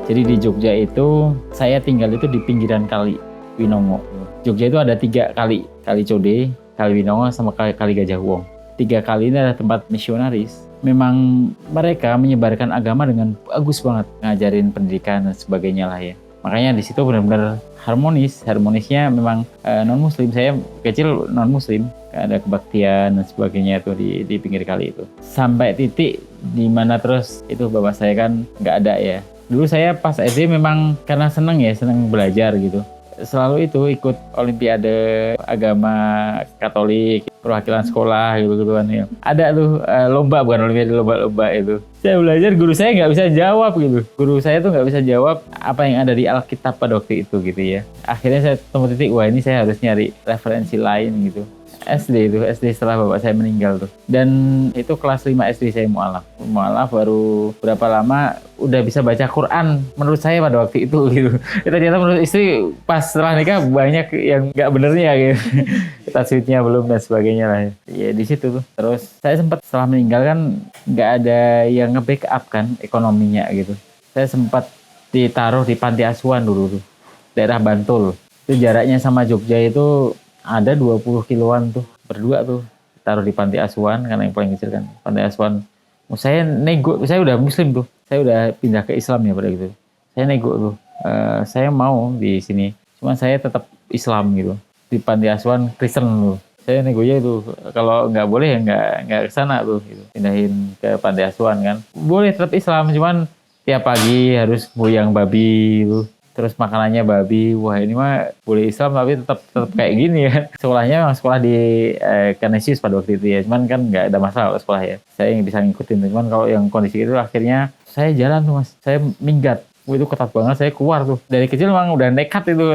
Jadi di Jogja itu saya tinggal itu di pinggiran kali Winongo. Jogja itu ada 3 kali. Kali Code, Kali Winongo, sama Kali Gajah Wong. 3 kali ini adalah tempat misionaris. Memang mereka menyebarkan agama dengan bagus banget. Ngajarin pendidikan dan sebagainya lah ya. Makanya di situ benar-benar harmonis. Harmonisnya memang non-muslim. Saya kecil non-muslim. Ada kebaktian dan sebagainya itu di pinggir kali itu. Sampai titik di mana terus itu bapak saya kan nggak ada ya. Dulu saya pas SD memang karena seneng belajar gitu. selalu itu ikut olimpiade agama Katolik, perwakilan sekolah gitu kan ya. Ada tuh lomba, bukan olimpiade, lomba-lomba itu. Saya belajar, guru saya nggak bisa jawab gitu. Guru saya tuh nggak bisa jawab apa yang ada di Alkitab pada waktu itu gitu ya. Akhirnya saya temu titik, wah ini saya harus nyari referensi lain gitu. SD setelah bapak saya meninggal tuh. Dan itu kelas 5 SD saya mualaf. Mualaf baru berapa lama udah bisa baca Quran menurut saya pada waktu itu gitu. Ternyata menurut istri pas setelah nikah banyak yang nggak benernya gitu. Tajwidnya belum dan sebagainya lah. Ya di situ tuh. Terus saya sempat setelah meninggal kan nggak ada yang nge-backup kan ekonominya gitu. Saya sempat ditaruh di panti asuhan dulu tuh. Daerah Bantul. Itu jaraknya sama Jogja itu ada 20 kiloan tuh, berdua tuh taruh di panti asuhan karena yang paling kecil kan panti asuhan. Saya udah muslim tuh, saya udah pindah ke Islam ya pada gitu. Saya nego tuh, saya mau di sini, cuman saya tetap Islam gitu di panti asuhan Kristen tuh. Saya negonya itu kalau nggak boleh ya nggak ke sana tuh, gitu. Pindahin ke panti asuhan kan. Boleh tetap Islam, cuman tiap pagi harus goyang babi tuh. Terus makanannya babi, wah ini mah boleh Islam tapi tetap kayak gini ya. Sekolahnya memang sekolah di Kanisius pada waktu itu ya, cuman kan nggak ada masalah sekolah ya. Saya yang bisa ngikutin, cuman kalau yang kondisi itu akhirnya saya jalan tuh mas, saya minggat. Itu ketat banget, saya keluar tuh. Dari kecil memang udah nekat itu.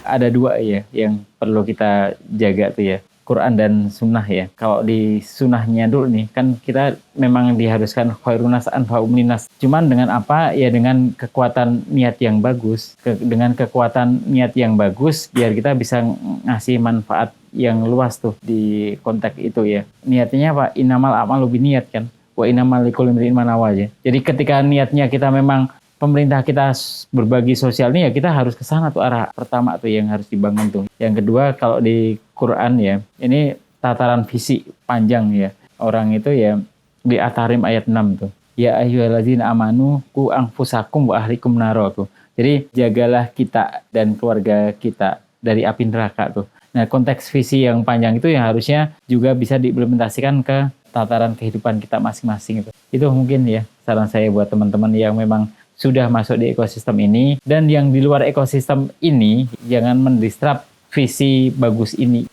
Ada dua ya yang perlu kita jaga tuh ya. Quran dan sunnah ya. Kalau di sunnahnya dulu nih, kan kita memang diharuskan khairunas anfa'um linnas. Cuman dengan apa? Ya dengan kekuatan niat yang bagus. Dengan kekuatan niat yang bagus, biar kita bisa ngasih manfaat yang luas tuh di konteks itu ya. Niatnya apa? Innamal a'malu binniyat kan. Wa innamal likulli imri'in ma nawa aja. Jadi ketika niatnya kita memang pemerintah kita berbagi sosial nih ya, kita harus ke sana tuh, arah pertama tuh yang harus dibangun tuh. Yang kedua kalau di Quran ya, ini tataran visi panjang ya. Orang itu ya di At-Tahrim ayat 6 tuh. Ya ayyuhalladzina amanu qu anfusakum wa ahlikum naro tuh. Jadi jagalah kita dan keluarga kita dari api neraka tuh. Nah, konteks visi yang panjang itu yang harusnya juga bisa diimplementasikan ke tataran kehidupan kita masing-masing itu. Itu mungkin ya saran saya buat teman-teman yang memang sudah masuk di ekosistem ini, dan yang di luar ekosistem ini jangan mendistrap visi bagus ini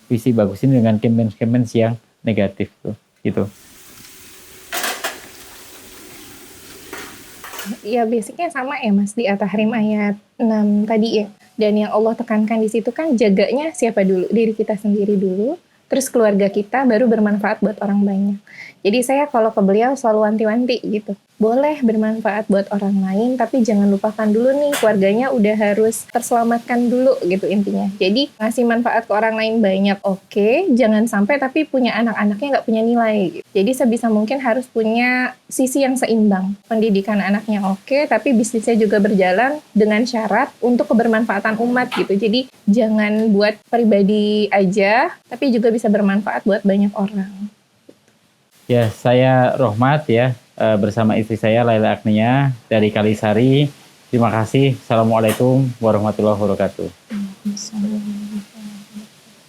dengan campaign yang negatif tuh gitu. Ya basicnya sama ya mas, di At-Tahrim ayat 6 tadi ya. Dan yang Allah tekankan di situ kan jaganya siapa dulu? Diri kita sendiri dulu, terus keluarga kita, baru bermanfaat buat orang banyak. Jadi saya kalau ke beliau selalu wanti-wanti gitu. Boleh bermanfaat buat orang lain, tapi jangan lupakan dulu nih keluarganya udah harus terselamatkan dulu gitu intinya. Jadi ngasih manfaat ke orang lain banyak, oke, jangan sampai tapi punya anak-anaknya nggak punya nilai gitu. Jadi sebisa mungkin harus punya sisi yang seimbang. Pendidikan anaknya oke, tapi bisnisnya juga berjalan dengan syarat untuk kebermanfaatan umat gitu. Jadi jangan buat pribadi aja, tapi juga bisa bermanfaat buat banyak orang. Ya, saya Rohmat ya, bersama istri saya Laila Agnia dari Kalisari. Terima kasih. Assalamualaikum warahmatullahi wabarakatuh.